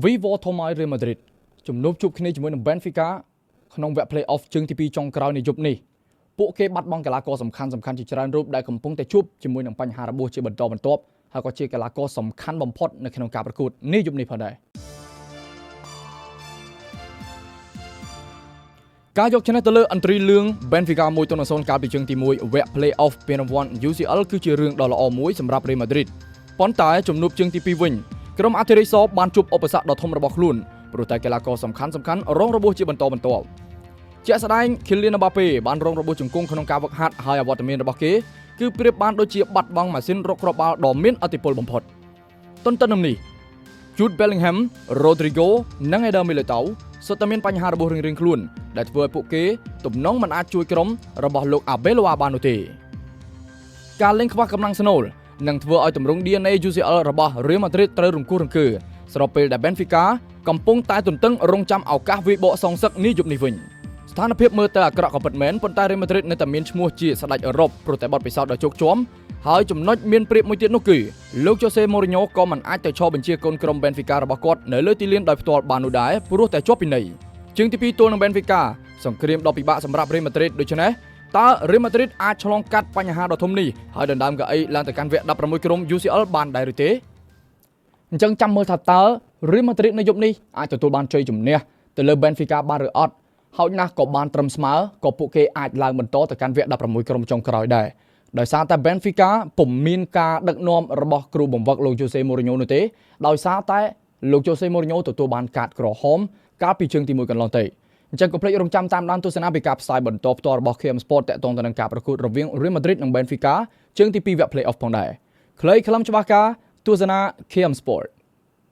Vivo Tomai Real Madrid ជំនួបជួបគ្នាជាមួយនឹង Benfica ក្នុងវគ្គ Play-off ជើងទី2ចុងក្រោយនៃយប់នេះពួកគេបាត់បង់កីឡាករសំខាន់ជាច្រើនរូបដែលកំពុងតែជួបជាមួយនឹងបញ្ហារបួសជាបន្តបន្ទាប់ហើយក៏ជាកីឡាករសំខាន់បំផុតនៅក្នុងការប្រកួតនេះយប់នេះផងដែរការយកឈ្នះទៅលើអន្ត្រីលឿង Benfica 1-0 កាលពីជើងទី1វគ្គ Play-off ពានរង្វាន់ UCL គឺជារឿងដ៏ល្អមួយសម្រាប់ Real Madrid ប៉ុន្តែជំនួបជើងទី2វិញក្រុមអាធីរីសបានជួបឧបសគ្គដ៏ធំរបស់ខ្លួនព្រោះតែកីឡាករសំខាន់រងរបួសជាបន្តបន្ទាប់ជាក់ស្ដែង Kylian Mbappé បានរងរបួសជង្គង់ក្នុងការវឹកហាត់ហើយអវត្តមានរបស់គេគឺប្រៀបបានដូចជាបាត់បង់ម៉ាស៊ីនរកគ្រាប់បាល់ដ៏មានឥទ្ធិពលបំផុតទន្ទឹមនឹងនេះ Jude Bellingham, Rodrigo និង Eder Militao សុទ្ធតែមានបញ្ហារបួសរៀងៗខ្លួនដែលធ្វើឲ្យពួកគេទំនងមិនអាចជួយក្រុមរបស់លោក Arbeloa បាននោះទេការលេងខ្វះកម្លាំងស្នូលនឹងធ្វើឲ្យទម្រង់ DNA UCL របស់ Real Madrid ត្រូវរង្គោះរង្គើស្របពេលដែល Benfica កំពុងតែទន្ទឹងរង់ចាំឱកាសវាយបកសងសឹកនេះយប់នេះវិញស្ថានភាពមើលទៅអាក្រក់ក៏ពិតមែនប៉ុន្តែ Real Madrid នៅតែមានឈ្មោះជាស្ដេចអឺរ៉ុបព្រោះតែបទពិសោធន៍ដ៏ជោគជ័យហើយចំណុចមានប្រៀបមួយទៀតនោះគឺលោក Jose Mourinho ក៏មិនអាចទៅឈរបញ្ជាកូនក្រុម Benfica របស់គាត់នៅលើទីលានដោយផ្ទាល់បាននោះដែរព្រោះតែជាប់ពីនៃជើងទី2ទល់នឹង Benfica សង្គ្រាមដ៏ពិបាកសម្រាប់ Real Madrid ដូច្នេះតើ Real Madrid អាចឆ្លងកាត់បញ្ហាដ៏ធំនេះហើយដណ្ដើមកៅអីឡើងទៅកាន់វគ្គ16ក្រុម UCL បានដែរឬទេអញ្ចឹងចាំមើលថាតើ Real Madrid នៅយប់នេះអាចទទួលបានជ័យជំនះទៅលើ Benfica បានឬអត់ហើយណាស់ក៏បានត្រឹមស្មើក៏ពួកគេអាចឡើងបន្តទៅកាន់វគ្គ16ក្រុមចុងក្រោយដែរដោយសារតែ Benfica ពុំមានការដឹកនាំរបស់គ្រូបង្វឹកលោក Jose Mourinho នោះទេដោយសារតែលោក Jose Mourinho ទទួលបានកាតក្រហមកាលពីជើងទី1កន្លងទៅអញ្ចឹងកុំភ្លេចរងចាំតាមដានទស្សនាពីការផ្សាយបន្តផ្ទាល់របស់ KM Sport តាក់ទងទៅនឹងការប្រកួតរវាង Real Madrid និង Benfica ជើងទី2វគ្គ Play-off ផងដែរខ្លីខ្លឹមច្បាស់ការទស្សនា KM Sport